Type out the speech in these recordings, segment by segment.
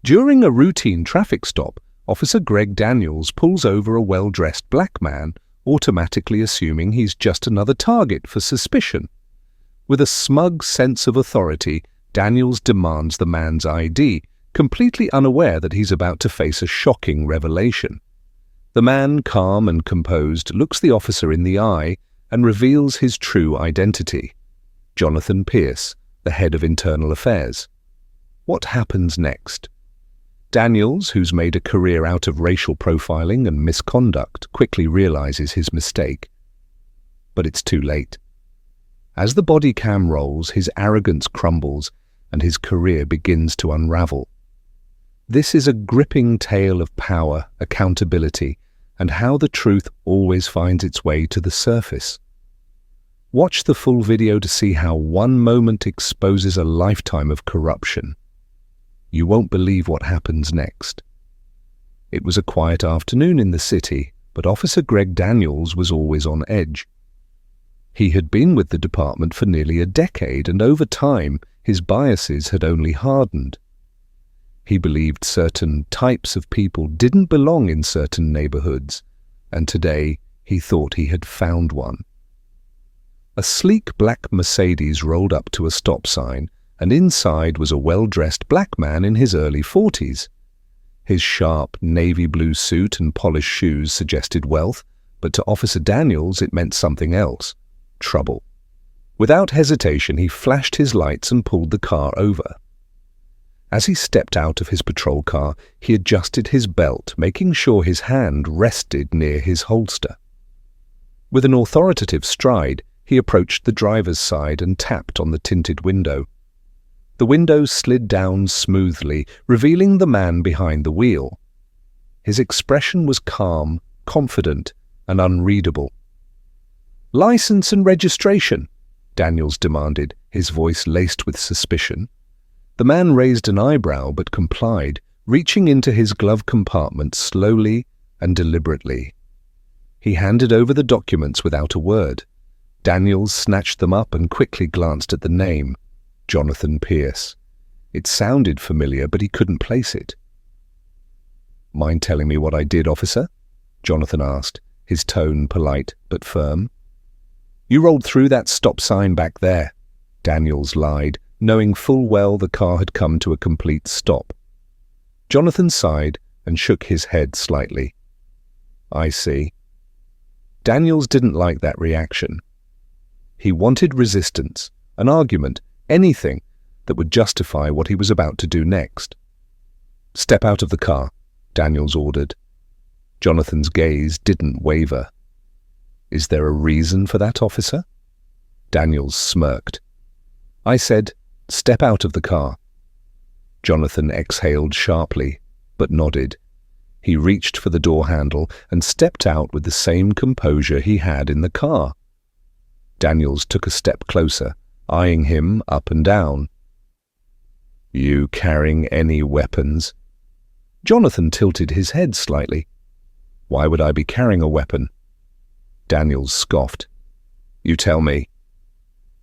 During a routine traffic stop, Officer Greg Daniels pulls over a well-dressed black man, automatically assuming he's just another target for suspicion. With a smug sense of authority, Daniels demands the man's ID, completely unaware that he's about to face a shocking revelation. The man, calm and composed, looks the officer in the eye and reveals his true identity. Jonathan Pierce, the head of Internal Affairs. What happens next? Daniels, who's made a career out of racial profiling and misconduct, quickly realizes his mistake. But it's too late. As the body cam rolls, his arrogance crumbles and his career begins to unravel. This is a gripping tale of power, accountability, and how the truth always finds its way to the surface. Watch the full video to see how one moment exposes a lifetime of corruption. You won't believe what happens next. It was a quiet afternoon in the city, but Officer Greg Daniels was always on edge. He had been with the department for nearly a decade, and over time, his biases had only hardened. He believed certain types of people didn't belong in certain neighborhoods, and today he thought he had found one. A sleek black Mercedes rolled up to a stop sign, and inside was a well-dressed black man in his early 40s. His sharp navy blue suit and polished shoes suggested wealth, but to Officer Daniels it meant something else: trouble. Without hesitation, he flashed his lights and pulled the car over. As he stepped out of his patrol car, he adjusted his belt, making sure his hand rested near his holster. With an authoritative stride, he approached the driver's side and tapped on the tinted window. The window slid down smoothly, revealing the man behind the wheel. His expression was calm, confident, and unreadable. "License and registration," Daniels demanded, his voice laced with suspicion. The man raised an eyebrow but complied, reaching into his glove compartment slowly and deliberately. He handed over the documents without a word. Daniels snatched them up and quickly glanced at the name, Jonathan Pierce. It sounded familiar, but he couldn't place it. "Mind telling me what I did, officer?" Jonathan asked, his tone polite but firm. "You rolled through that stop sign back there," Daniels lied, knowing full well the car had come to a complete stop. Jonathan sighed and shook his head slightly. "I see." Daniels didn't like that reaction. He wanted resistance, an argument, anything that would justify what he was about to do next. "Step out of the car," Daniels ordered. Jonathan's gaze didn't waver. "Is there a reason for that, officer?" Daniels smirked. "I said, step out of the car." Jonathan exhaled sharply, but nodded. He reached for the door handle and stepped out with the same composure he had in the car. Daniels took a step closer, eyeing him up and down. "You carrying any weapons?" Jonathan tilted his head slightly. "Why would I be carrying a weapon?" Daniels scoffed. "You tell me."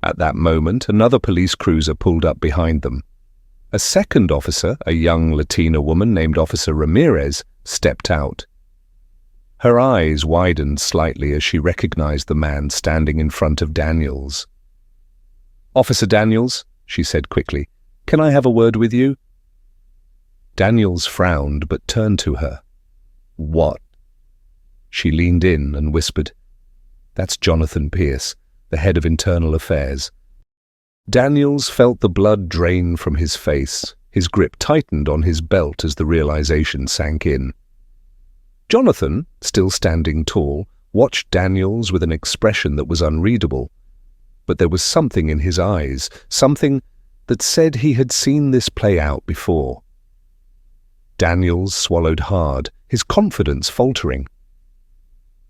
At that moment, another police cruiser pulled up behind them. A second officer, a young Latina woman named Officer Ramirez, stepped out. Her eyes widened slightly as she recognized the man standing in front of Daniels. "Officer Daniels," she said quickly, "can I have a word with you?" Daniels frowned but turned to her. "What?" She leaned in and whispered, "That's Jonathan Pierce, the head of Internal Affairs." Daniels felt the blood drain from his face. His grip tightened on his belt as the realization sank in. Jonathan, still standing tall, watched Daniels with an expression that was unreadable. But there was something in his eyes, something that said he had seen this play out before. Daniels swallowed hard, his confidence faltering.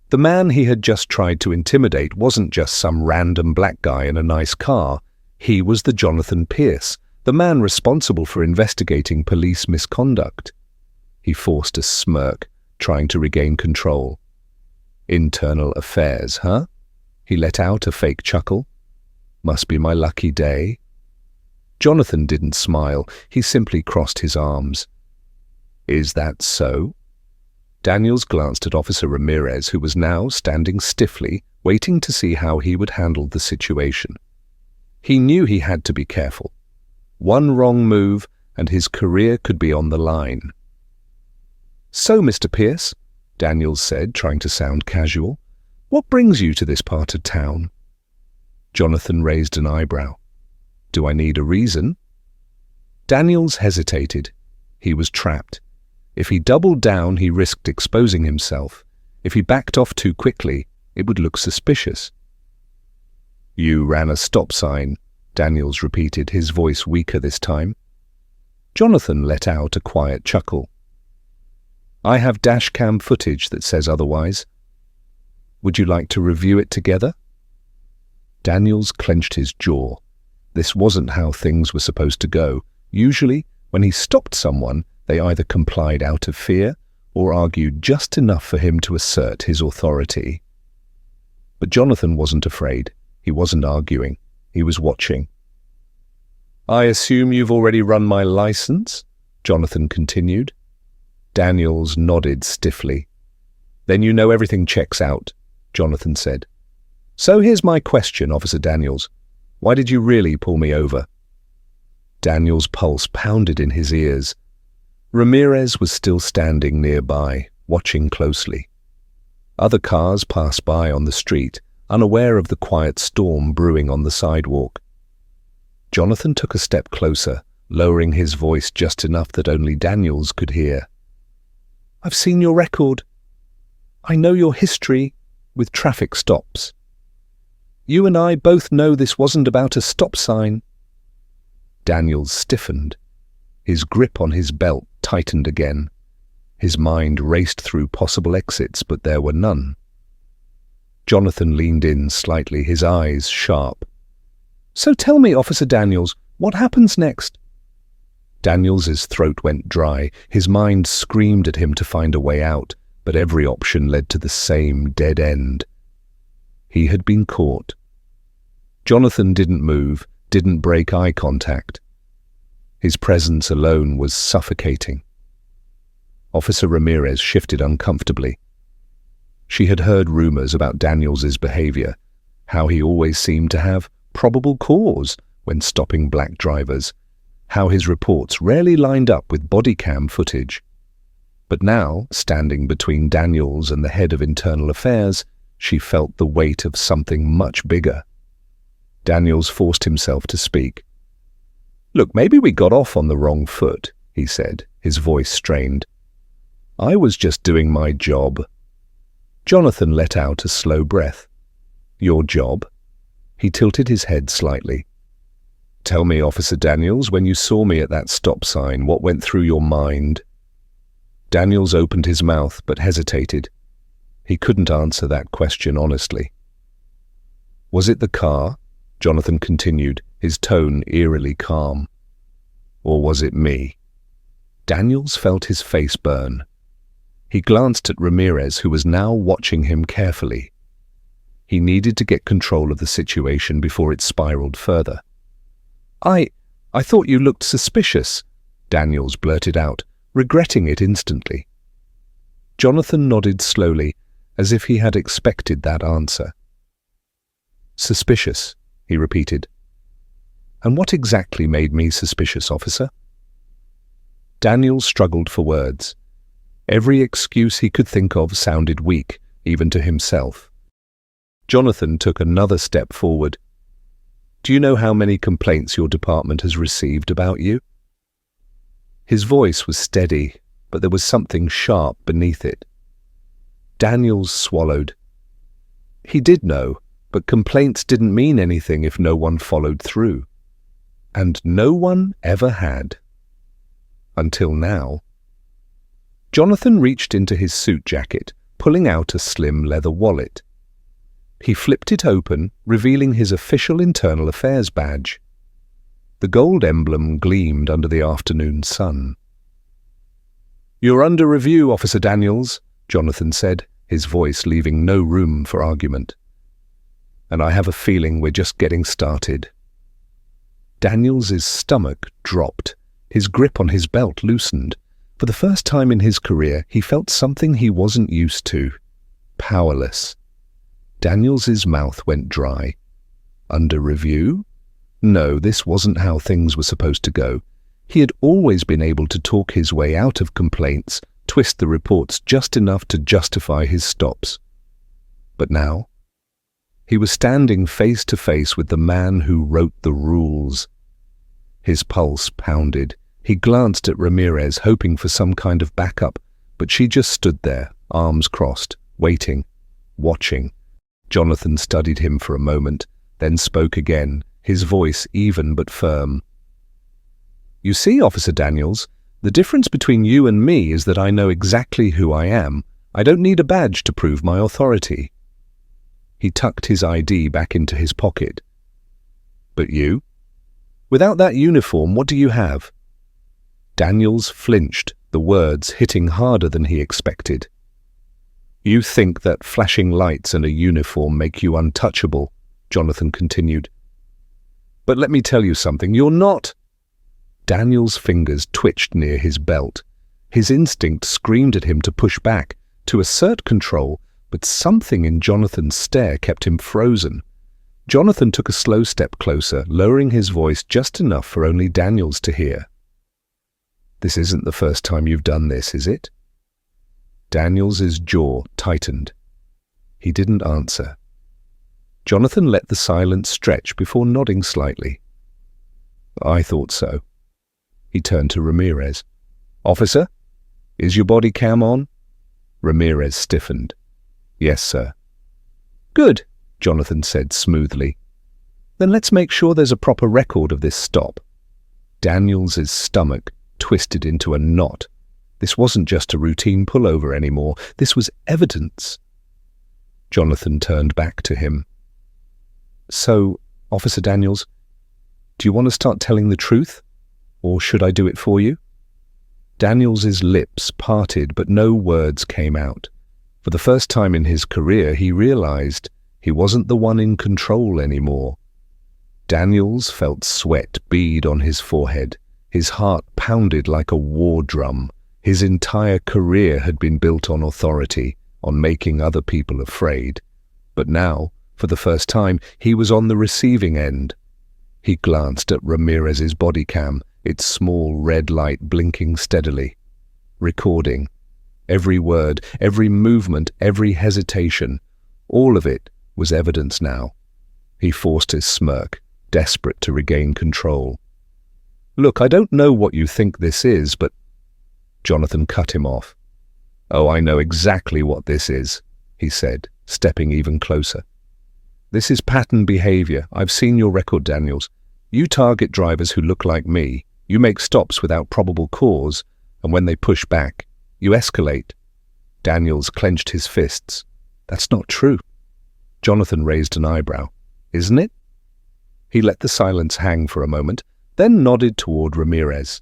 The man he had just tried to intimidate wasn't just some random black guy in a nice car. He was the Jonathan Pierce, the man responsible for investigating police misconduct. He forced a smirk, trying to regain control. "Internal Affairs, huh?" He let out a fake chuckle. "Must be my lucky day." Jonathan didn't smile. He simply crossed his arms. Is that so? Daniels glanced at Officer Ramirez, who was now standing stiffly, waiting to see how he would handle the situation. He knew he had to be careful. One wrong move, and his career could be on the line. "So, Mr. Pierce," Daniels said, trying to sound casual, "what brings you to this part of town?" Jonathan raised an eyebrow. "Do I need a reason?" Daniels hesitated. He was trapped. If he doubled down, he risked exposing himself. If he backed off too quickly, it would look suspicious. "You ran a stop sign," Daniels repeated, his voice weaker this time. Jonathan let out a quiet chuckle. "I have dashcam footage that says otherwise. Would you like to review it together?" Daniels clenched his jaw. This wasn't how things were supposed to go. Usually, when he stopped someone, they either complied out of fear or argued just enough for him to assert his authority. But Jonathan wasn't afraid. He wasn't arguing. He was watching. "I assume you've already run my license?" Jonathan continued. Daniels nodded stiffly. "Then you know everything checks out," Jonathan said. "So here's my question, Officer Daniels. Why did you really pull me over?" Daniels' pulse pounded in his ears. Ramirez was still standing nearby, watching closely. Other cars passed by on the street, unaware of the quiet storm brewing on the sidewalk. Jonathan took a step closer, lowering his voice just enough that only Daniels could hear. "I've seen your record. I know your history with traffic stops. You and I both know this wasn't about a stop sign." Daniels stiffened. His grip on his belt tightened again. His mind raced through possible exits, but there were none. Jonathan leaned in slightly, his eyes sharp. "So tell me, Officer Daniels, what happens next?" Daniels's throat went dry. His mind screamed at him to find a way out, but every option led to the same dead end. He had been caught. Jonathan didn't move, didn't break eye contact. His presence alone was suffocating. Officer Ramirez shifted uncomfortably. She had heard rumors about Daniels's behavior, how he always seemed to have probable cause when stopping black drivers, how his reports rarely lined up with body cam footage. But now, standing between Daniels and the head of internal affairs, she felt the weight of something much bigger. Daniels forced himself to speak. "Look, maybe we got off on the wrong foot," he said, his voice strained. "I was just doing my job." Jonathan let out a slow breath. "Your job?" He tilted his head slightly. "Tell me, Officer Daniels, when you saw me at that stop sign, what went through your mind?" Daniels opened his mouth but hesitated. He couldn't answer that question honestly. "Was it the car?" Jonathan continued, his tone eerily calm. "Or was it me?" Daniels felt his face burn. He glanced at Ramirez, who was now watching him carefully. He needed to get control of the situation before it spiraled further. I thought you looked suspicious," Daniels blurted out, regretting it instantly. Jonathan nodded slowly, as if he had expected that answer. "Suspicious," he repeated. "And what exactly made me suspicious, officer?" Daniels struggled for words. Every excuse he could think of sounded weak, even to himself. Jonathan took another step forward. "Do you know how many complaints your department has received about you?" His voice was steady, but there was something sharp beneath it. Daniels swallowed. He did know, but complaints didn't mean anything if no one followed through. And no one ever had. Until now. Jonathan reached into his suit jacket, pulling out a slim leather wallet. He flipped it open, revealing his official internal affairs badge. The gold emblem gleamed under the afternoon sun. "You're under review, Officer Daniels," Jonathan said, his voice leaving no room for argument. "And I have a feeling we're just getting started." Daniels's stomach dropped. His grip on his belt loosened. For the first time in his career, he felt something he wasn't used to. Powerless. Daniels's mouth went dry. Under review? No, this wasn't how things were supposed to go. He had always been able to talk his way out of complaints, twist the reports just enough to justify his stops. But now, he was standing face to face with the man who wrote the rules. His pulse pounded. He glanced at Ramirez, hoping for some kind of backup, but she just stood there, arms crossed, waiting, watching. Jonathan studied him for a moment, then spoke again, his voice even but firm. "You see, Officer Daniels, the difference between you and me is that I know exactly who I am. I don't need a badge to prove my authority." He tucked his ID back into his pocket. "But you? Without that uniform, what do you have?" Daniels flinched, the words hitting harder than he expected. "You think that flashing lights and a uniform make you untouchable," Jonathan continued. "But let me tell you something, you're not." Daniels' fingers twitched near his belt. His instinct screamed at him to push back, to assert control, but something in Jonathan's stare kept him frozen. Jonathan took a slow step closer, lowering his voice just enough for only Daniels to hear. "This isn't the first time you've done this, is it?" Daniels's jaw tightened. He didn't answer. Jonathan let the silence stretch before nodding slightly. "I thought so." He turned to Ramirez. "Officer, is your body cam on?" Ramirez stiffened. "Yes, sir." "Good," Jonathan said smoothly. "Then let's make sure there's a proper record of this stop." Daniels's stomach twisted into a knot. This wasn't just a routine pullover anymore. This was evidence. Jonathan turned back to him. "So, Officer Daniels, do you want to start telling the truth? Or should I do it for you?" Daniels's lips parted, but no words came out. For the first time in his career, he realized he wasn't the one in control anymore. Daniels felt sweat bead on his forehead. His heart pounded like a war drum. His entire career had been built on authority, on making other people afraid. But now, for the first time, he was on the receiving end. He glanced at Ramirez's body cam, its small red light blinking steadily. Recording. Every word, every movement, every hesitation. All of it was evidence now. He forced his smirk, desperate to regain control. "Look, I don't know what you think this is, but—" Jonathan cut him off. "Oh, I know exactly what this is," he said, stepping even closer. "This is pattern behavior. I've seen your record, Daniels. You target drivers who look like me. You make stops without probable cause, and when they push back, you escalate." Daniels clenched his fists. "That's not true." Jonathan raised an eyebrow. "Isn't it?" He let the silence hang for a moment, then nodded toward Ramirez.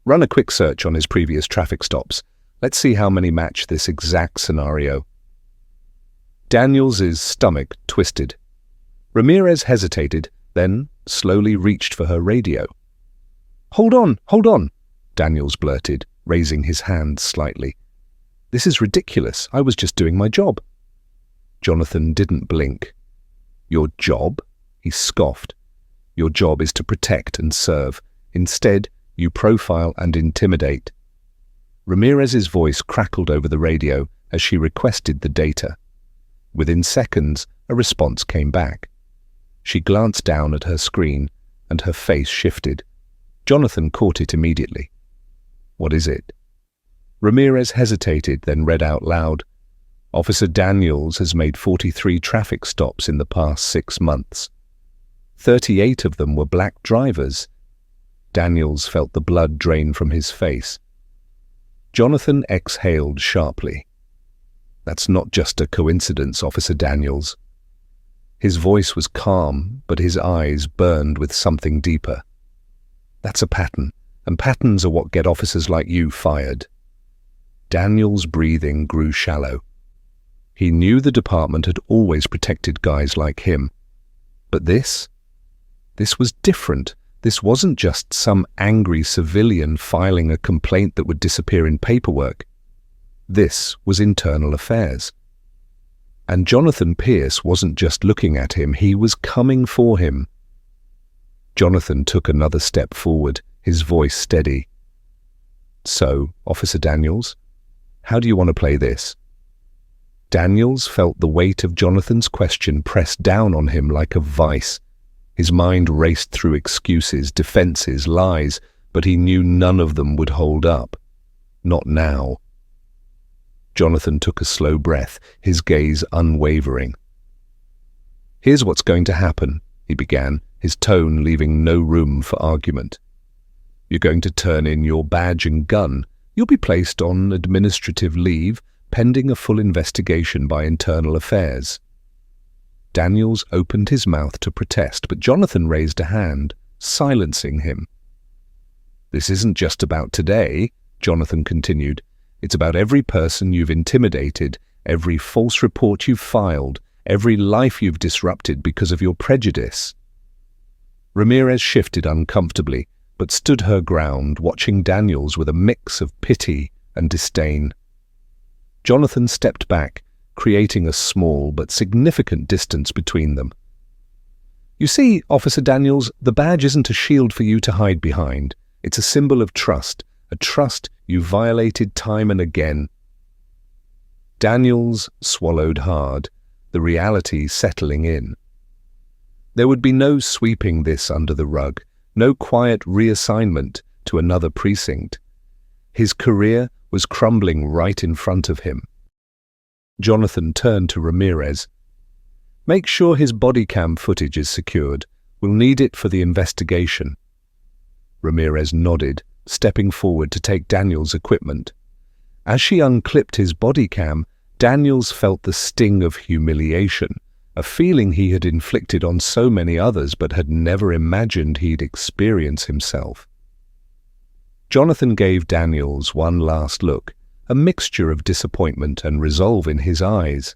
"Run a quick search on his previous traffic stops. Let's see how many match this exact scenario." Daniels's stomach twisted. Ramirez hesitated, then slowly reached for her radio. Hold on, Daniels blurted, raising his hand slightly. "This is ridiculous. I was just doing my job." Jonathan didn't blink. "Your job?" he scoffed. "Your job is to protect and serve. Instead, you profile and intimidate." Ramirez's voice crackled over the radio as she requested the data. Within seconds, a response came back. She glanced down at her screen, and her face shifted. Jonathan caught it immediately. "What is it?" Ramirez hesitated, then read out loud, "Officer Daniels has made 43 traffic stops in the past 6 months. 38 of them were black drivers." Daniels felt the blood drain from his face. Jonathan exhaled sharply. "That's not just a coincidence, Officer Daniels." His voice was calm, but his eyes burned with something deeper. "That's a pattern, and patterns are what get officers like you fired." Daniels' breathing grew shallow. He knew the department had always protected guys like him. But this was different. This wasn't just some angry civilian filing a complaint that would disappear in paperwork. This was internal affairs. And Jonathan Pierce wasn't just looking at him, he was coming for him. Jonathan took another step forward, his voice steady. "So, Officer Daniels, how do you want to play this?" Daniels felt the weight of Jonathan's question press down on him like a vice. His mind raced through excuses, defenses, lies, but he knew none of them would hold up. Not now. Jonathan took a slow breath, his gaze unwavering. "Here's what's going to happen," he began, his tone leaving no room for argument. "You're going to turn in your badge and gun. You'll be placed on administrative leave, pending a full investigation by internal affairs." Daniels opened his mouth to protest, but Jonathan raised a hand, silencing him. "This isn't just about today," Jonathan continued. "It's about every person you've intimidated, every false report you've filed, every life you've disrupted because of your prejudice." Ramirez shifted uncomfortably, but stood her ground, watching Daniels with a mix of pity and disdain. Jonathan stepped back, creating a small but significant distance between them. "You see, Officer Daniels, the badge isn't a shield for you to hide behind. It's a symbol of trust, a trust you violated time and again." Daniels swallowed hard, the reality settling in. There would be no sweeping this under the rug, no quiet reassignment to another precinct. His career was crumbling right in front of him. Jonathan turned to Ramirez. "Make sure his body cam footage is secured. We'll need it for the investigation." Ramirez nodded, stepping forward to take Daniels' equipment. As she unclipped his body cam, Daniels felt the sting of humiliation, a feeling he had inflicted on so many others but had never imagined he'd experience himself. Jonathan gave Daniels one last look, a mixture of disappointment and resolve in his eyes.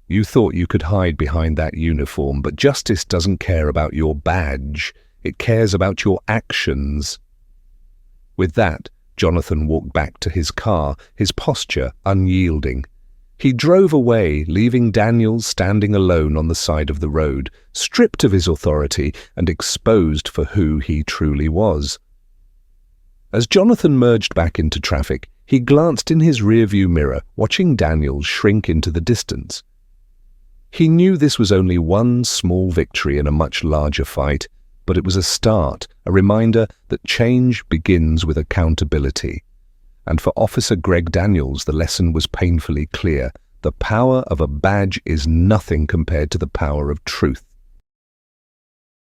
"You thought you could hide behind that uniform, but justice doesn't care about your badge. It cares about your actions." With that, Jonathan walked back to his car, his posture unyielding. He drove away, leaving Daniels standing alone on the side of the road, stripped of his authority and exposed for who he truly was. As Jonathan merged back into traffic, he glanced in his rearview mirror, watching Daniels shrink into the distance. He knew this was only one small victory in a much larger fight, but it was a start, a reminder that change begins with accountability. And for Officer Greg Daniels, the lesson was painfully clear. The power of a badge is nothing compared to the power of truth.